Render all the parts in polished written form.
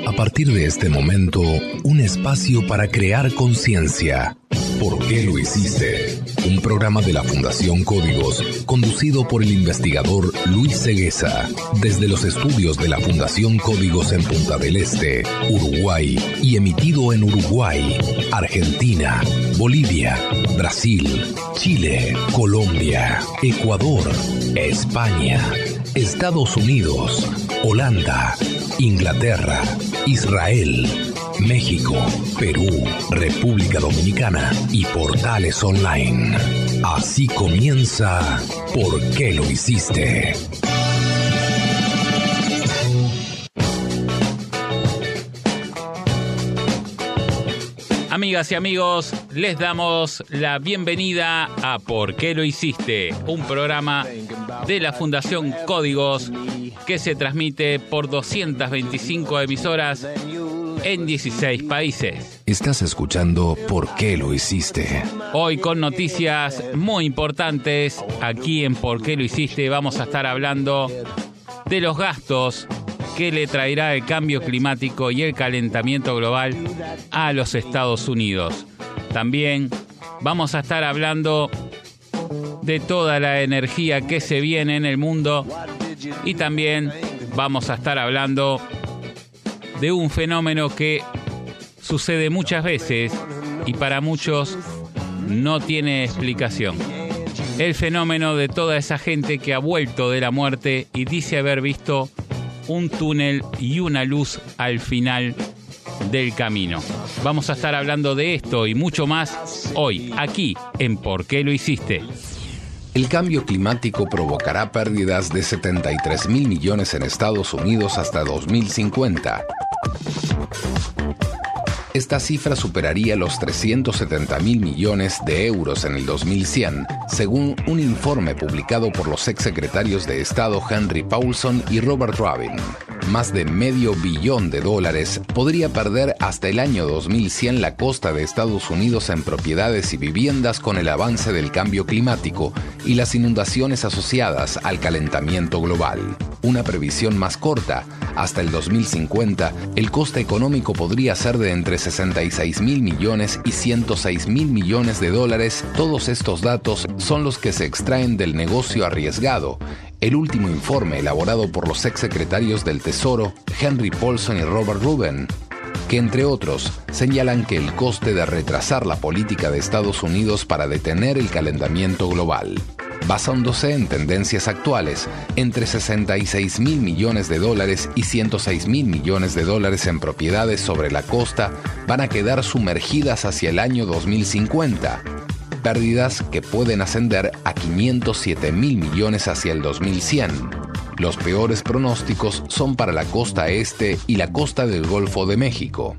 A partir de este momento, un espacio para crear conciencia. ¿Por qué lo hiciste? Un programa de la Fundación Códigos, conducido por el investigador Luis Cegueza, desde los estudios de la Fundación Códigos en Punta del Este, Uruguay, y emitido en Uruguay, Argentina, Bolivia, Brasil, Chile, Colombia, Ecuador, España, Estados Unidos, Holanda, Inglaterra, Israel, México, Perú, República Dominicana y portales online. Así comienza ¿Por qué lo hiciste? Amigas y amigos, les damos la bienvenida a ¿Por qué lo hiciste? Un programa de la Fundación Códigos que se transmite por 225 emisoras en 16 países. Estás escuchando ¿Por qué lo hiciste? Hoy con noticias muy importantes, aquí en ¿Por qué lo hiciste? Vamos a estar hablando de los gastos que le traerá el cambio climático y el calentamiento global a los Estados Unidos. También vamos a estar hablando de toda la energía que se viene en el mundo y también vamos a estar hablando de un fenómeno que sucede muchas veces y para muchos no tiene explicación. El fenómeno de toda esa gente que ha vuelto de la muerte y dice haber visto un túnel y una luz al final del camino. Vamos a estar hablando de esto y mucho más hoy, aquí en ¿Por qué lo hiciste? El cambio climático provocará pérdidas de 73.000 millones en Estados Unidos hasta 2050. Esta cifra superaría los 370.000 millones de euros en el 2100, según un informe publicado por los exsecretarios de Estado Henry Paulson y Robert Rubin. Más de $500 billones podría perder hasta el año 2100 la costa de Estados Unidos en propiedades y viviendas con el avance del cambio climático y las inundaciones asociadas al calentamiento global. Una previsión más corta, hasta el 2050, el coste económico podría ser de entre 66.000 millones y 106.000 millones de dólares. Todos estos datos son los que se extraen del negocio arriesgado, el último informe elaborado por los exsecretarios del Tesoro, Henry Paulson y Robert Rubin, que entre otros señalan que el coste de retrasar la política de Estados Unidos para detener el calentamiento global, basándose en tendencias actuales, entre 66.000 millones de dólares y 106.000 millones de dólares en propiedades sobre la costa, van a quedar sumergidas hacia el año 2050. Pérdidas que pueden ascender a 507.000 millones hacia el 2100. Los peores pronósticos son para la costa este y la costa del Golfo de México.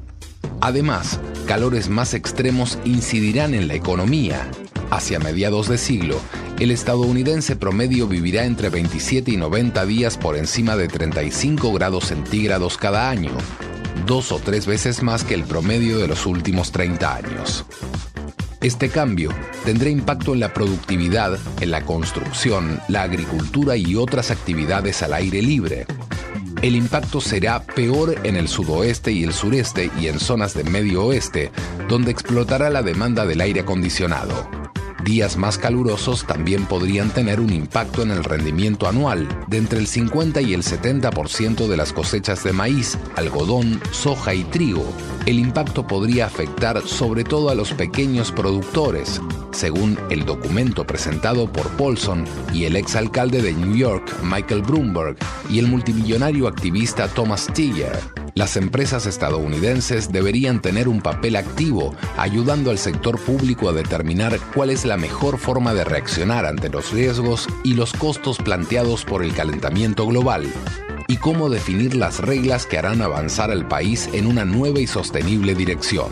Además, calores más extremos incidirán en la economía. Hacia mediados de siglo, el estadounidense promedio vivirá entre 27 y 90 días por encima de 35 grados centígrados cada año, 2 o 3 veces más que el promedio de los últimos 30 años. Este cambio tendrá impacto en la productividad, en la construcción, la agricultura y otras actividades al aire libre. El impacto será peor en el sudoeste y el sureste y en zonas de medio oeste, donde explotará la demanda del aire acondicionado. Días más calurosos también podrían tener un impacto en el rendimiento anual de entre el 50 y el 70% de las cosechas de maíz, algodón, soja y trigo. El impacto podría afectar sobre todo a los pequeños productores, según el documento presentado por Paulson y el exalcalde de New York, Michael Bloomberg, y el multimillonario activista Thomas Steyer. Las empresas estadounidenses deberían tener un papel activo, ayudando al sector público a determinar cuál es la mejor forma de reaccionar ante los riesgos y los costos planteados por el calentamiento global, y cómo definir las reglas que harán avanzar al país en una nueva y sostenible dirección.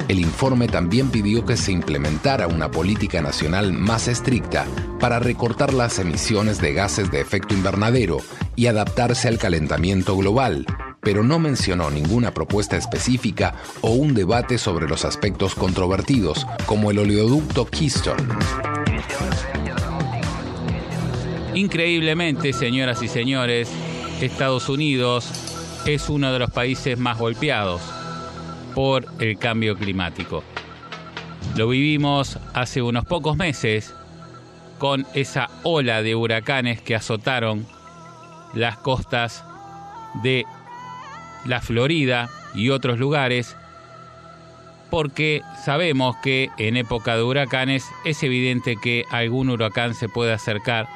El informe también pidió que se implementara una política nacional más estricta para recortar las emisiones de gases de efecto invernadero y adaptarse al calentamiento global, pero no mencionó ninguna propuesta específica o un debate sobre los aspectos controvertidos, como el oleoducto Keystone. Increíblemente, señoras y señores, Estados Unidos es uno de los países más golpeados por el cambio climático. Lo vivimos hace unos pocos meses con esa ola de huracanes que azotaron las costas de la Florida y otros lugares, porque sabemos que en época de huracanes es evidente que algún huracán se puede acercar,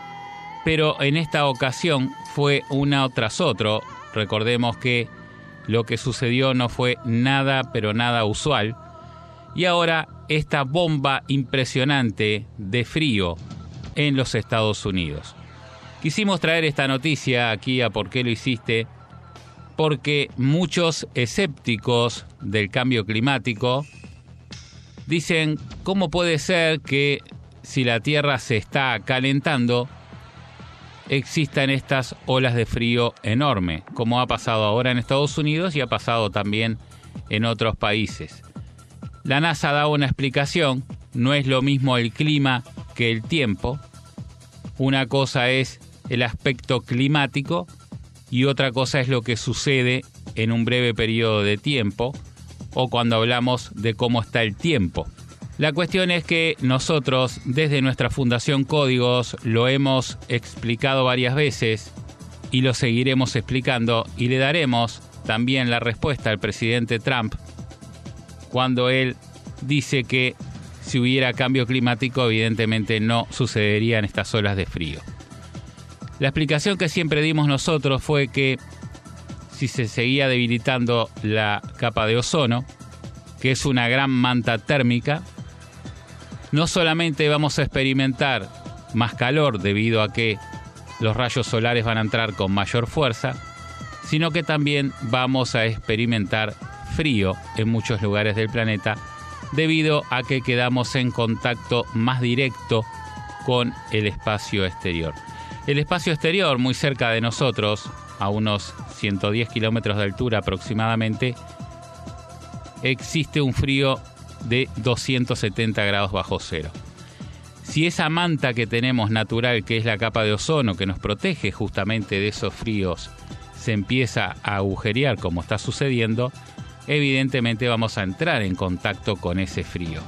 pero en esta ocasión fue uno tras otro. Recordemos que lo que sucedió no fue nada, pero nada usual, y ahora esta bomba impresionante de frío en los Estados Unidos. Quisimos traer esta noticia aquí a ¿Por qué lo hiciste? Porque muchos escépticos del cambio climático dicen, ¿cómo puede ser que si la Tierra se está calentando existan estas olas de frío enorme, como ha pasado ahora en Estados Unidos y ha pasado también en otros países? La NASA da una explicación. No es lo mismo el clima que el tiempo. Una cosa es el aspecto climático y otra cosa es lo que sucede en un breve periodo de tiempo o cuando hablamos de cómo está el tiempo. La cuestión es que nosotros desde nuestra Fundación Códigos lo hemos explicado varias veces y lo seguiremos explicando, y le daremos también la respuesta al presidente Trump cuando él dice que si hubiera cambio climático evidentemente no sucederían estas olas de frío. La explicación que siempre dimos nosotros fue que si se seguía debilitando la capa de ozono, que es una gran manta térmica, no solamente vamos a experimentar más calor debido a que los rayos solares van a entrar con mayor fuerza, sino que también vamos a experimentar frío en muchos lugares del planeta debido a que quedamos en contacto más directo con el espacio exterior. El espacio exterior, muy cerca de nosotros, a unos 110 kilómetros de altura aproximadamente, existe un frío de 270 grados bajo cero. Si esa manta que tenemos natural, que es la capa de ozono, que nos protege justamente de esos fríos, se empieza a agujerear como está sucediendo, evidentemente vamos a entrar en contacto con ese frío.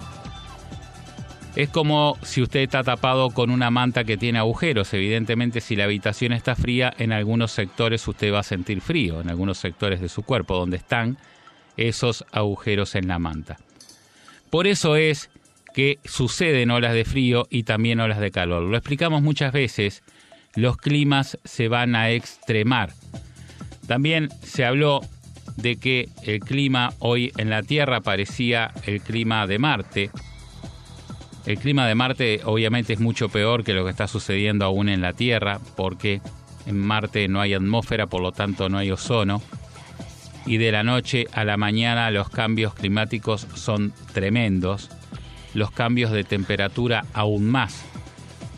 Es como si usted está tapado con una manta que tiene agujeros. Evidentemente, si la habitación está fría, en algunos sectores usted va a sentir frío, en algunos sectores de su cuerpo, donde están esos agujeros en la manta. Por eso es que suceden olas de frío y también olas de calor. Lo explicamos muchas veces, los climas se van a extremar. También se habló de que el clima hoy en la Tierra parecía el clima de Marte. El clima de Marte obviamente es mucho peor que lo que está sucediendo aún en la Tierra, porque en Marte no hay atmósfera, por lo tanto no hay ozono. Y de la noche a la mañana los cambios climáticos son tremendos. Los cambios de temperatura aún más.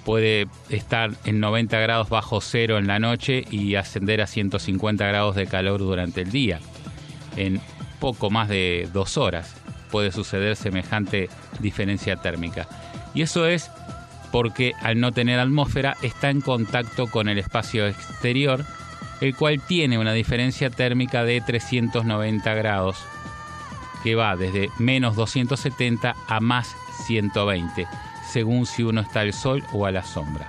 Puede estar en 90 grados bajo cero en la noche y ascender a 150 grados de calor durante el día. En poco más de 2 horas puede suceder semejante diferencia térmica. Y eso es porque al no tener atmósfera está en contacto con el espacio exterior, el cual tiene una diferencia térmica de 390 grados, que va desde menos 270 a más 120, según si uno está al sol o a la sombra.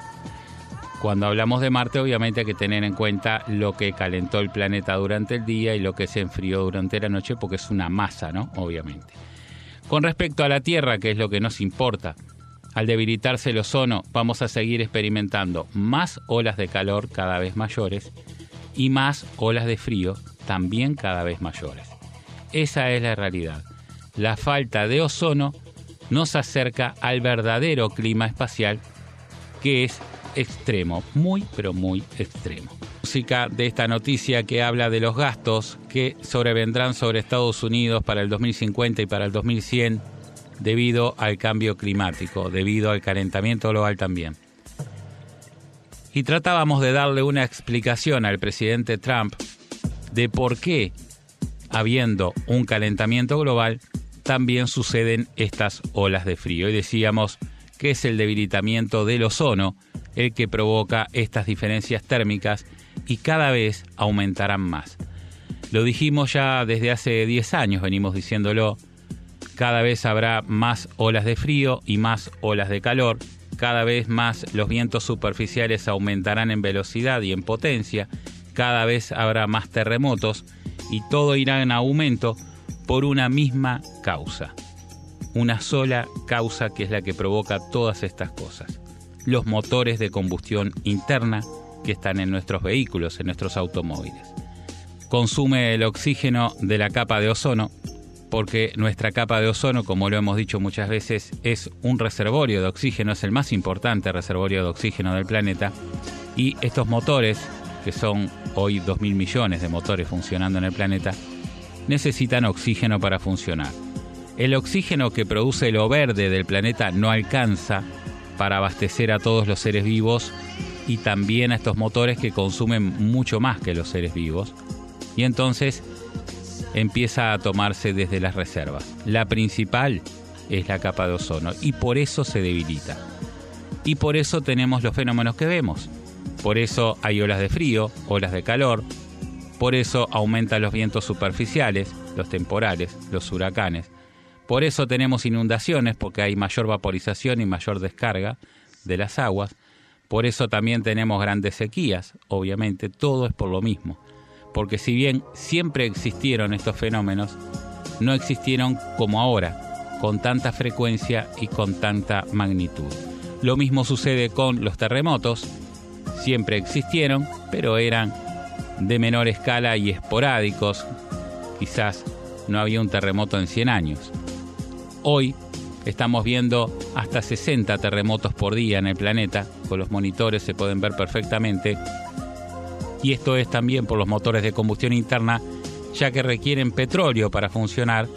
Cuando hablamos de Marte, obviamente hay que tener en cuenta lo que calentó el planeta durante el día y lo que se enfrió durante la noche, porque es una masa, ¿no? Obviamente. Con respecto a la Tierra, que es lo que nos importa, al debilitarse el ozono, vamos a seguir experimentando más olas de calor cada vez mayores y más olas de frío también cada vez mayores. Esa es la realidad. La falta de ozono nos acerca al verdadero clima espacial, que es extremo, muy pero muy extremo. Música de esta noticia que habla de los gastos que sobrevendrán sobre Estados Unidos para el 2050 y para el 2100 debido al cambio climático, debido al calentamiento global también. Y tratábamos de darle una explicación al presidente Trump de por qué, habiendo un calentamiento global, también suceden estas olas de frío. Y decíamos que es el debilitamiento del ozono el que provoca estas diferencias térmicas y cada vez aumentarán más. Lo dijimos ya desde hace 10 años, venimos diciéndolo. Cada vez habrá más olas de frío y más olas de calor. Cada vez más los vientos superficiales aumentarán en velocidad y en potencia. Cada vez habrá más terremotos y todo irá en aumento por una misma causa. Una sola causa que es la que provoca todas estas cosas. Los motores de combustión interna que están en nuestros vehículos, en nuestros automóviles. Consume el oxígeno de la capa de ozono, porque nuestra capa de ozono, como lo hemos dicho muchas veces, es un reservorio de oxígeno, es el más importante reservorio de oxígeno del planeta, y estos motores, que son hoy 2.000 millones de motores funcionando en el planeta, necesitan oxígeno para funcionar. El oxígeno que produce lo verde del planeta no alcanza para abastecer a todos los seres vivos y también a estos motores que consumen mucho más que los seres vivos, y entonces empieza a tomarse desde las reservas. La principal es la capa de ozono y por eso se debilita. Y por eso tenemos los fenómenos que vemos. Por eso hay olas de frío, olas de calor. Por eso aumentan los vientos superficiales, los temporales, los huracanes. Por eso tenemos inundaciones, porque hay mayor vaporización y mayor descarga de las aguas. Por eso también tenemos grandes sequías, obviamente, todo es por lo mismo. Porque si bien siempre existieron estos fenómenos, no existieron como ahora, con tanta frecuencia y con tanta magnitud. Lo mismo sucede con los terremotos, siempre existieron, pero eran de menor escala y esporádicos. Quizás no había un terremoto en 100 años. Hoy estamos viendo hasta 60 terremotos por día en el planeta, con los monitores se pueden ver perfectamente. Y esto es también por los motores de combustión interna, ya que requieren petróleo para funcionar.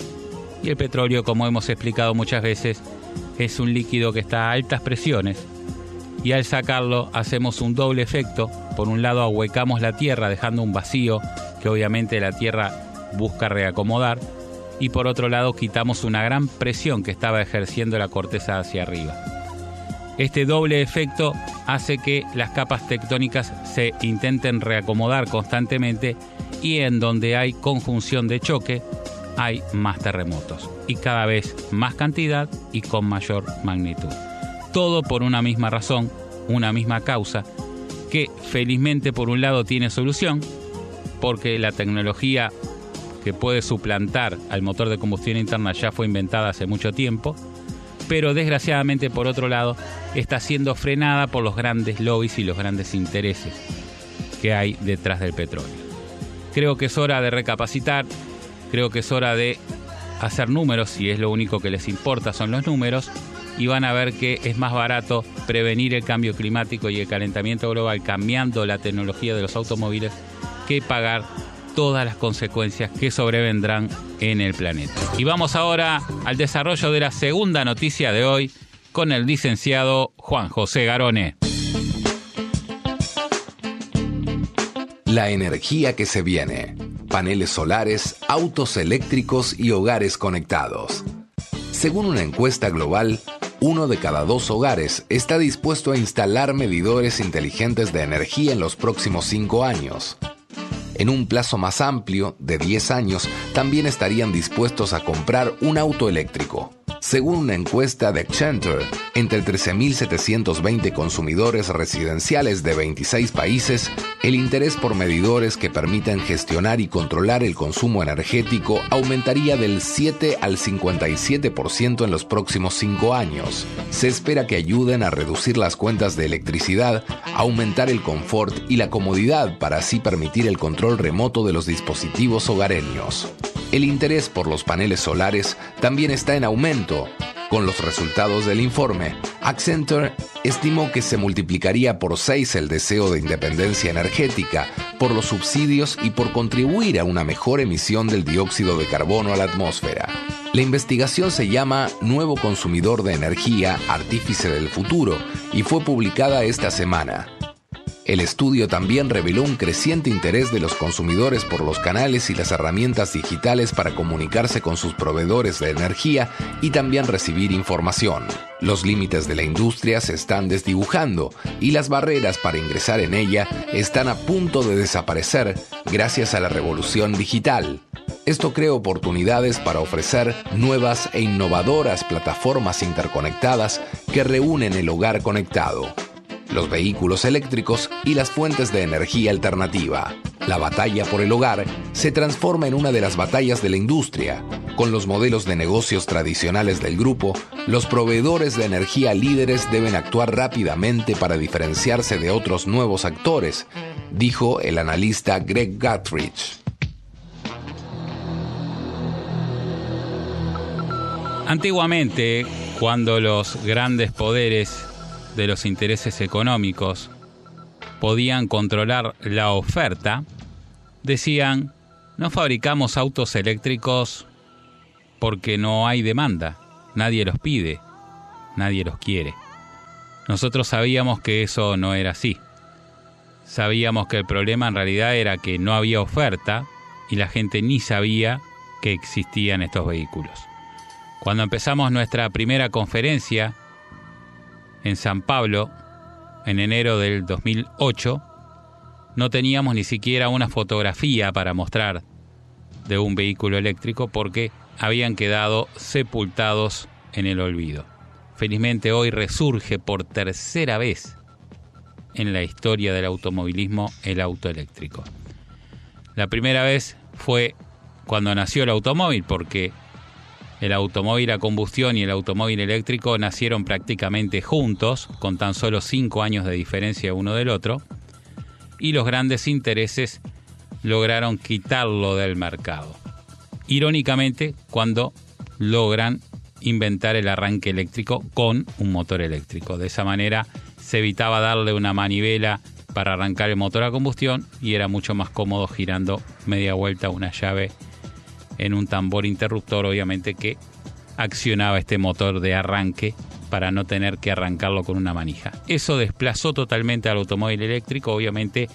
Y el petróleo, como hemos explicado muchas veces, es un líquido que está a altas presiones. Y al sacarlo hacemos un doble efecto. Por un lado ahuecamos la Tierra dejando un vacío que obviamente la Tierra busca reacomodar. Y por otro lado quitamos una gran presión que estaba ejerciendo la corteza hacia arriba. Este doble efecto hace que las capas tectónicas se intenten reacomodar constantemente y en donde hay conjunción de choque hay más terremotos y cada vez más cantidad y con mayor magnitud. Todo por una misma razón, una misma causa que felizmente por un lado tiene solución porque la tecnología que puede suplantar al motor de combustión interna ya fue inventada hace mucho tiempo, pero desgraciadamente por otro lado está siendo frenada por los grandes lobbies y los grandes intereses que hay detrás del petróleo. Creo que es hora de recapacitar, creo que es hora de hacer números, si es lo único que les importa son los números, y van a ver que es más barato prevenir el cambio climático y el calentamiento global cambiando la tecnología de los automóviles que pagar todas las consecuencias que sobrevendrán en el planeta. Y vamos ahora al desarrollo de la segunda noticia de hoy con el licenciado Juan José Garone. La energía que se viene. Paneles solares, autos eléctricos y hogares conectados. Según una encuesta global, 1 de cada 2 hogares está dispuesto a instalar medidores inteligentes de energía en los próximos 5 años. En un plazo más amplio, de 10 años, también estarían dispuestos a comprar un auto eléctrico. Según una encuesta de Accenture, entre 13.720 consumidores residenciales de 26 países, el interés por medidores que permitan gestionar y controlar el consumo energético aumentaría del 7 al 57% en los próximos 5 años. Se espera que ayuden a reducir las cuentas de electricidad, aumentar el confort y la comodidad para así permitir el control remoto de los dispositivos hogareños. El interés por los paneles solares también está en aumento. Con los resultados del informe, Accenture estimó que se multiplicaría por 6 el deseo de independencia energética por los subsidios y por contribuir a una mejor emisión del dióxido de carbono a la atmósfera. La investigación se llama Nuevo Consumidor de Energía, Artífice del Futuro y fue publicada esta semana. El estudio también reveló un creciente interés de los consumidores por los canales y las herramientas digitales para comunicarse con sus proveedores de energía y también recibir información. Los límites de la industria se están desdibujando y las barreras para ingresar en ella están a punto de desaparecer gracias a la revolución digital. Esto crea oportunidades para ofrecer nuevas e innovadoras plataformas interconectadas que reúnen el hogar conectado, los vehículos eléctricos y las fuentes de energía alternativa. La batalla por el hogar se transforma en una de las batallas de la industria. Con los modelos de negocios tradicionales del grupo, los proveedores de energía líderes deben actuar rápidamente para diferenciarse de otros nuevos actores, dijo el analista Greg Guthridge. Antiguamente, cuando los grandes poderes de los intereses económicos podían controlar la oferta, decían: no fabricamos autos eléctricos porque no hay demanda, nadie los pide, nadie los quiere. Nosotros sabíamos que eso no era así. Sabíamos que el problema en realidad era que no había oferta y la gente ni sabía que existían estos vehículos. Cuando empezamos nuestra primera conferencia en San Pablo, en enero del 2008, no teníamos ni siquiera una fotografía para mostrar de un vehículo eléctrico porque habían quedado sepultados en el olvido. Felizmente hoy resurge por tercera vez en la historia del automovilismo el auto eléctrico. La primera vez fue cuando nació el automóvil, porque el automóvil a combustión y el automóvil eléctrico nacieron prácticamente juntos, con tan solo 5 años de diferencia uno del otro, y los grandes intereses lograron quitarlo del mercado. Irónicamente, cuando logran inventar el arranque eléctrico con un motor eléctrico. De esa manera se evitaba darle una manivela para arrancar el motor a combustión y era mucho más cómodo girando media vuelta una llave en un tambor interruptor, obviamente, que accionaba este motor de arranque para no tener que arrancarlo con una manija. Eso desplazó totalmente al automóvil eléctrico, obviamente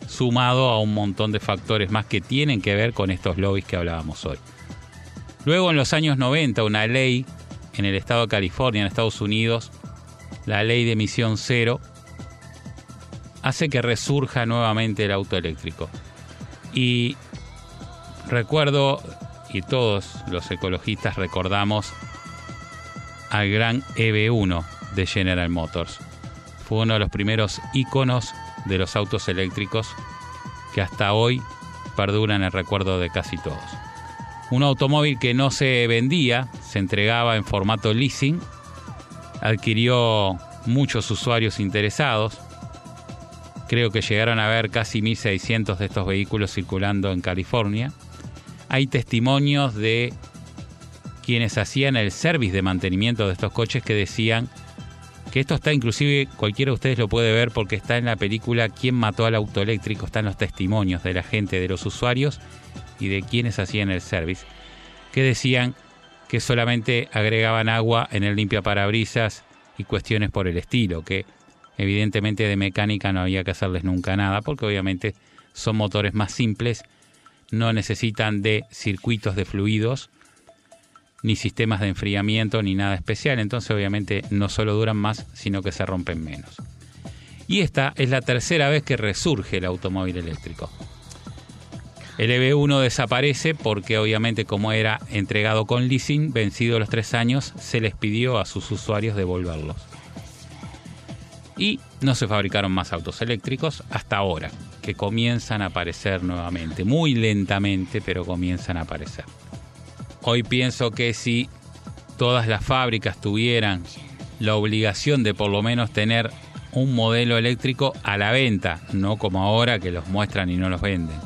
sumado a un montón de factores más que tienen que ver con estos lobbies que hablábamos hoy. Luego, en los años 90, una ley en el estado de California, en Estados Unidos, la ley de emisión cero, hace que resurja nuevamente el auto eléctrico. Y recuerdo, y todos los ecologistas recordamos, al gran EV1 de General Motors. Fue uno de los primeros íconos de los autos eléctricos que hasta hoy perduran en el recuerdo de casi todos. Un automóvil que no se vendía, se entregaba en formato leasing, adquirió muchos usuarios interesados. Creo que llegaron a haber casi 1.600 de estos vehículos circulando en California. Hay testimonios de quienes hacían el service de mantenimiento de estos coches que decían que esto está, inclusive cualquiera de ustedes lo puede ver porque está en la película ¿Quién mató al auto eléctrico? Están los testimonios de la gente, de los usuarios y de quienes hacían el service, que decían que solamente agregaban agua en el limpiaparabrisas y cuestiones por el estilo, que evidentemente de mecánica no había que hacerles nunca nada, porque obviamente son motores más simples, no necesitan de circuitos de fluidos, ni sistemas de enfriamiento, ni nada especial. Entonces obviamente no solo duran más, sino que se rompen menos. Y esta es la tercera vez que resurge el automóvil eléctrico. El EV1 desaparece porque obviamente, como era entregado con leasing, vencido los 3 años, se les pidió a sus usuarios devolverlos. Y no se fabricaron más autos eléctricos hasta ahora, que comienzan a aparecer nuevamente, muy lentamente, pero comienzan a aparecer. Hoy pienso que si todas las fábricas tuvieran la obligación de por lo menos tener un modelo eléctrico a la venta, no como ahora que los muestran y no los venden,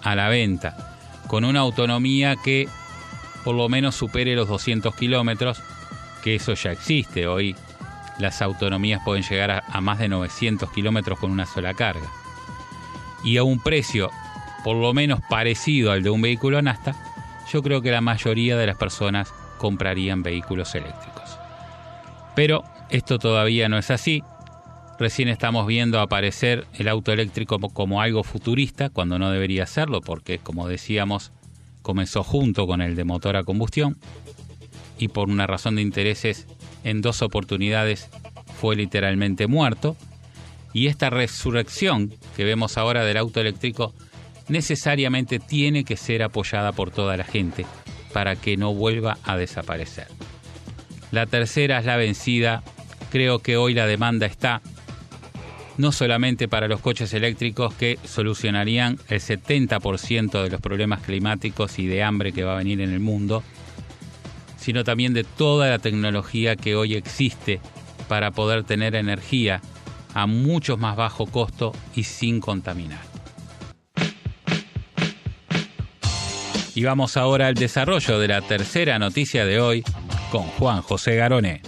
a la venta, con una autonomía que por lo menos supere los 200 kilómetros, que eso ya existe. Hoy las autonomías pueden llegar a más de 900 kilómetros con una sola carga. Y a un precio por lo menos parecido al de un vehículo a nafta, yo creo que la mayoría de las personas comprarían vehículos eléctricos. Pero esto todavía no es así. Recién estamos viendo aparecer el auto eléctrico como algo futurista, cuando no debería serlo, porque, como decíamos, comenzó junto con el de motor a combustión y por una razón de intereses en 2 oportunidades fue literalmente muerto. Y esta resurrección que vemos ahora del auto eléctrico necesariamente tiene que ser apoyada por toda la gente para que no vuelva a desaparecer. La tercera es la vencida. Creo que hoy la demanda está no solamente para los coches eléctricos, que solucionarían el 70% de los problemas climáticos y de hambre que va a venir en el mundo, sino también de toda la tecnología que hoy existe para poder tener energía a mucho más bajo costo y sin contaminar. Y vamos ahora al desarrollo de la tercera noticia de hoy con Juan José Garoné.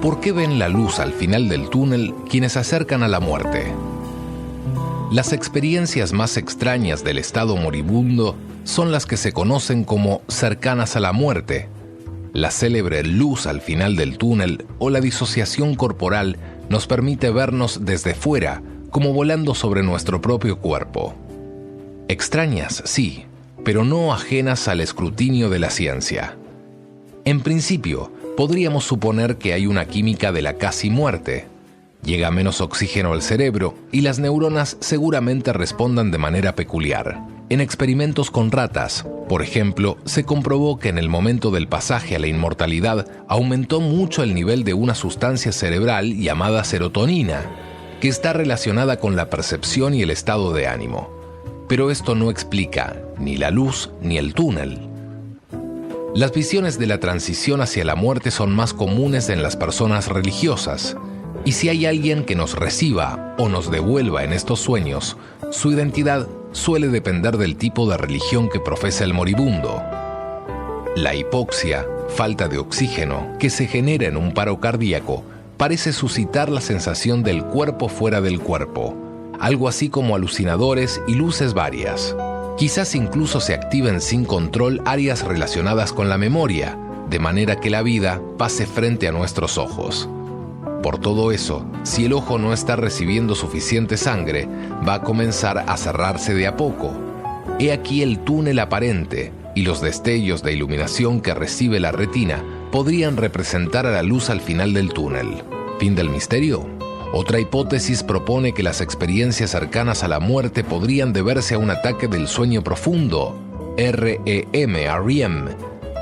¿Por qué ven la luz al final del túnel quienes se acercan a la muerte? Las experiencias más extrañas del estado moribundo son las que se conocen como cercanas a la muerte. La célebre luz al final del túnel o la disociación corporal nos permite vernos desde fuera, como volando sobre nuestro propio cuerpo. Extrañas, sí, pero no ajenas al escrutinio de la ciencia. En principio, podríamos suponer que hay una química de la casi muerte. Llega menos oxígeno al cerebro y las neuronas seguramente respondan de manera peculiar. En experimentos con ratas, por ejemplo, se comprobó que en el momento del pasaje a la inmortalidad aumentó mucho el nivel de una sustancia cerebral llamada serotonina, que está relacionada con la percepción y el estado de ánimo. Pero esto no explica ni la luz ni el túnel. Las visiones de la transición hacia la muerte son más comunes en las personas religiosas, y si hay alguien que nos reciba o nos devuelva en estos sueños, su identidad suele depender del tipo de religión que profesa el moribundo. La hipoxia, falta de oxígeno, que se genera en un paro cardíaco, parece suscitar la sensación del cuerpo fuera del cuerpo, algo así como alucinadores y luces varias. Quizás incluso se activen sin control áreas relacionadas con la memoria, de manera que la vida pase frente a nuestros ojos. Por todo eso, si el ojo no está recibiendo suficiente sangre, va a comenzar a cerrarse de a poco. He aquí el túnel aparente, y los destellos de iluminación que recibe la retina podrían representar a la luz al final del túnel. ¿Fin del misterio? Otra hipótesis propone que las experiencias cercanas a la muerte podrían deberse a un ataque del sueño profundo, REM,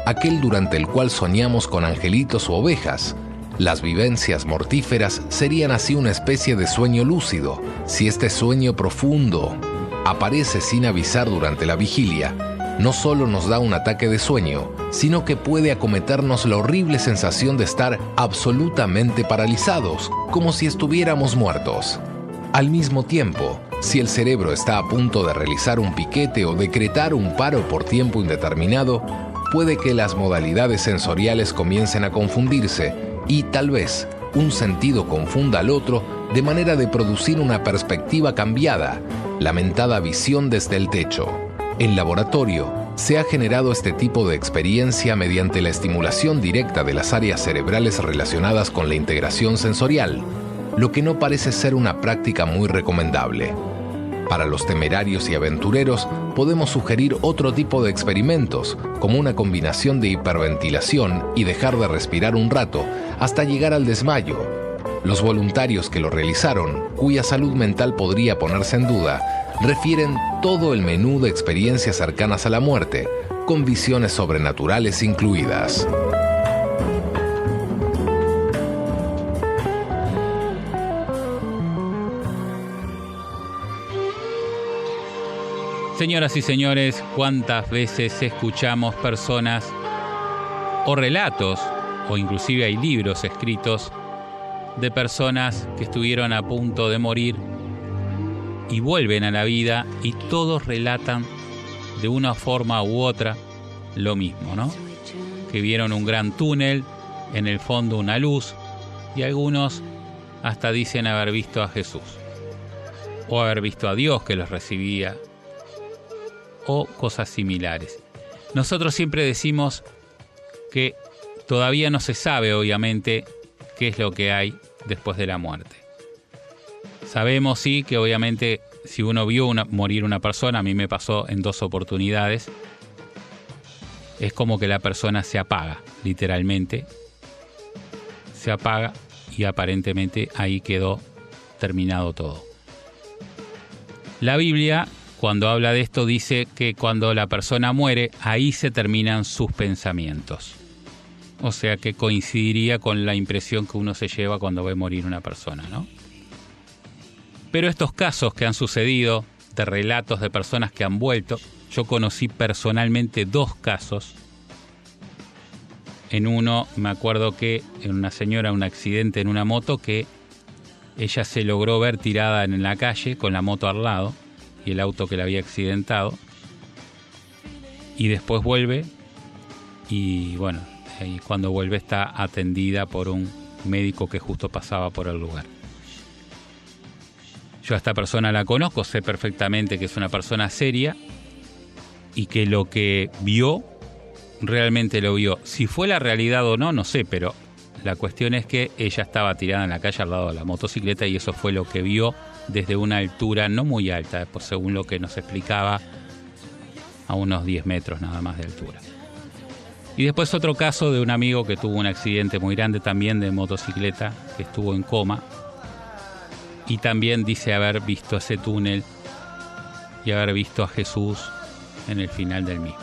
aquel durante el cual soñamos con angelitos u ovejas. Las vivencias mortíferas serían así una especie de sueño lúcido. Si este sueño profundo aparece sin avisar durante la vigilia, no solo nos da un ataque de sueño, sino que puede acometernos la horrible sensación de estar absolutamente paralizados, como si estuviéramos muertos. Al mismo tiempo, si el cerebro está a punto de realizar un piquete o decretar un paro por tiempo indeterminado, puede que las modalidades sensoriales comiencen a confundirse y tal vez un sentido confunda al otro de manera de producir una perspectiva cambiada, lamentada visión desde el techo. En laboratorio, se ha generado este tipo de experiencia mediante la estimulación directa de las áreas cerebrales relacionadas con la integración sensorial, lo que no parece ser una práctica muy recomendable. Para los temerarios y aventureros, podemos sugerir otro tipo de experimentos, como una combinación de hiperventilación y dejar de respirar un rato hasta llegar al desmayo. Los voluntarios que lo realizaron, cuya salud mental podría ponerse en duda, refieren todo el menú de experiencias cercanas a la muerte, con visiones sobrenaturales incluidas. Señoras y señores, ¿cuántas veces escuchamos personas o relatos, o inclusive hay libros escritos de personas que estuvieron a punto de morir y vuelven a la vida y todos relatan de una forma u otra lo mismo, ¿no? Que vieron un gran túnel, en el fondo una luz, y algunos hasta dicen haber visto a Jesús o haber visto a Dios que los recibía o cosas similares. Nosotros siempre decimos que todavía no se sabe, obviamente, qué es lo que hay después de la muerte. Sabemos, sí, que obviamente si uno vio morir una persona, a mí me pasó en 2 oportunidades, es como que la persona se apaga, literalmente. Se apaga y aparentemente ahí quedó terminado todo. La Biblia, cuando habla de esto, dice que cuando la persona muere, ahí se terminan sus pensamientos. O sea que coincidiría con la impresión que uno se lleva cuando ve morir una persona, ¿no? Pero estos casos que han sucedido, de relatos de personas que han vuelto, yo conocí personalmente 2 casos. En uno, me acuerdo que en una señora, un accidente en una moto, que ella se logró ver tirada en la calle con la moto al lado y el auto que la había accidentado. Y después vuelve y bueno, y cuando vuelve está atendida por un médico que justo pasaba por el lugar. Yo a esta persona la conozco, sé perfectamente que es una persona seria y que lo que vio, realmente lo vio. Si fue la realidad o no, no sé, pero la cuestión es que ella estaba tirada en la calle al lado de la motocicleta y eso fue lo que vio desde una altura no muy alta, por según lo que nos explicaba, a unos 10 metros nada más de altura. Y después otro caso de un amigo que tuvo un accidente muy grande también de motocicleta, que estuvo en coma. Y también dice haber visto ese túnel y haber visto a Jesús en el final del mismo.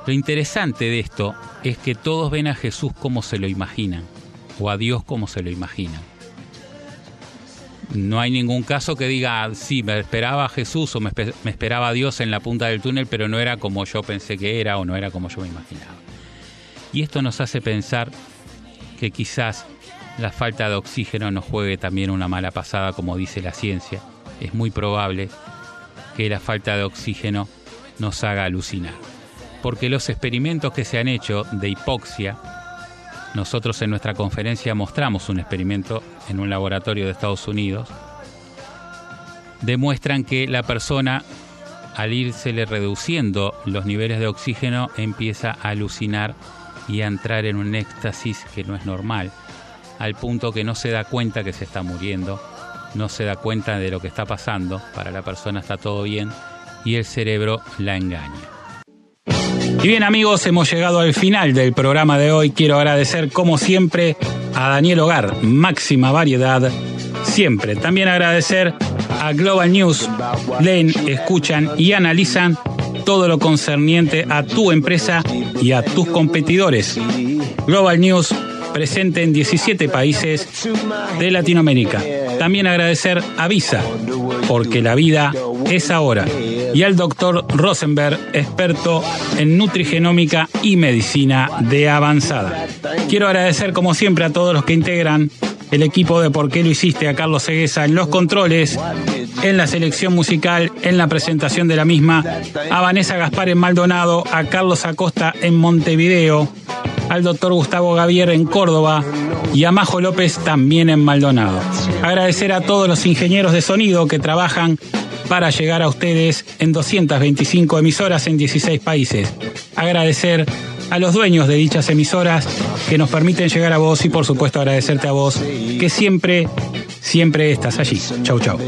Lo interesante de esto es que todos ven a Jesús como se lo imaginan, o a Dios como se lo imaginan. No hay ningún caso que diga, sí, me esperaba a Jesús o me esperaba a Dios en la punta del túnel, pero no era como yo pensé que era o no era como yo me imaginaba. Y esto nos hace pensar que quizás la falta de oxígeno nos juegue también una mala pasada, como dice la ciencia. Es muy probable que la falta de oxígeno nos haga alucinar. Porque los experimentos que se han hecho de hipoxia, nosotros en nuestra conferencia mostramos un experimento en un laboratorio de Estados Unidos, demuestran que la persona, al írsele reduciendo los niveles de oxígeno, empieza a alucinar y a entrar en un éxtasis que no es normal, al punto que no se da cuenta que se está muriendo, no se da cuenta de lo que está pasando, para la persona está todo bien y el cerebro la engaña. Y bien amigos, hemos llegado al final del programa de hoy. Quiero agradecer como siempre a Daniel Hogar, máxima variedad siempre. También agradecer a Global News, leen, escuchan y analizan todo lo concerniente a tu empresa y a tus competidores. Global News, presente en 17 países de Latinoamérica. También agradecer a Visa, porque la vida es ahora. Y al doctor Rosenberg, experto en nutrigenómica y medicina de avanzada. Quiero agradecer como siempre a todos los que integran el equipo de ¿Por qué lo hiciste? A Carlos Ceguesa en los controles, en la selección musical, en la presentación de la misma, a Vanessa Gaspar en Maldonado, a Carlos Acosta en Montevideo, al doctor Gustavo Gavier en Córdoba y a Majo López también en Maldonado. Agradecer a todos los ingenieros de sonido que trabajan para llegar a ustedes en 225 emisoras en 16 países. Agradecer a los dueños de dichas emisoras que nos permiten llegar a vos y por supuesto agradecerte a vos que siempre estás allí. Chau, chau.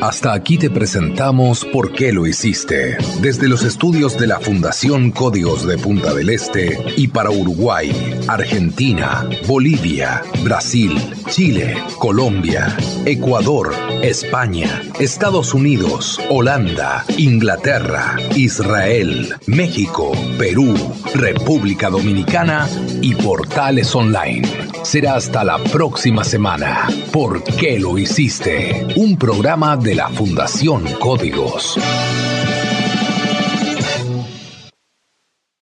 Hasta aquí te presentamos ¿Por qué lo hiciste? Desde los estudios de la Fundación Códigos de Punta del Este y para Uruguay, Argentina, Bolivia, Brasil, Chile, Colombia, Ecuador, España, Estados Unidos, Holanda, Inglaterra, Israel, México, Perú, República Dominicana y Portales Online. Será hasta la próxima semana. ¿Por qué lo hiciste? Un programa de la Fundación Códigos.